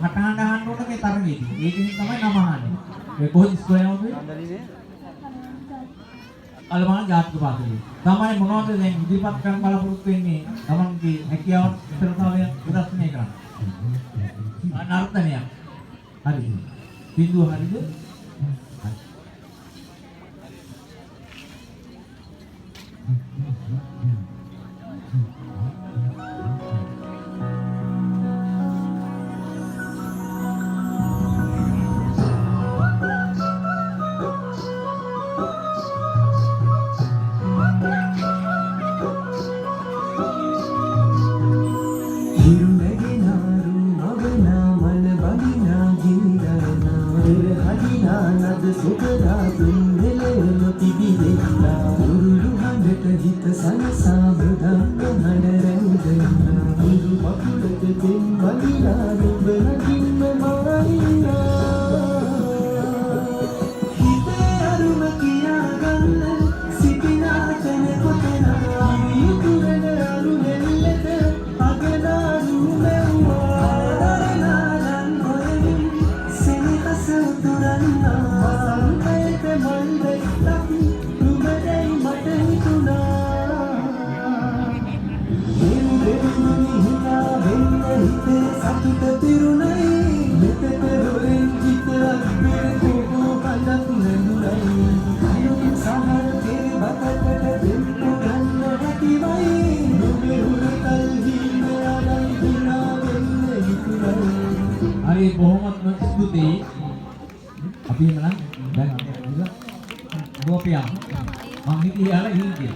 කටහඬ අහන්න ඕන මේ තරගයේදී. ඒකෙන් තමයි නම අහන්නේ. ඒ කොහොමද ඉස්කෝලේ යවන්නේ? අලමාන ජාතික පාසලේ. තමයි මොනවද දැන් ඉදිරිපත් කරන්න බලාපොරොත්තු වෙන්නේ? තමන්ගේ හැකියාව ඉතරතාවය ප්‍රදර්ශනය කරන්න. නර්තනයක්. හරි. බිඳුව හරිද? Hari bohongat mengikuti api menang dan dua pihak menghiti ala ini.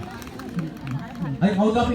Ayo kau tapi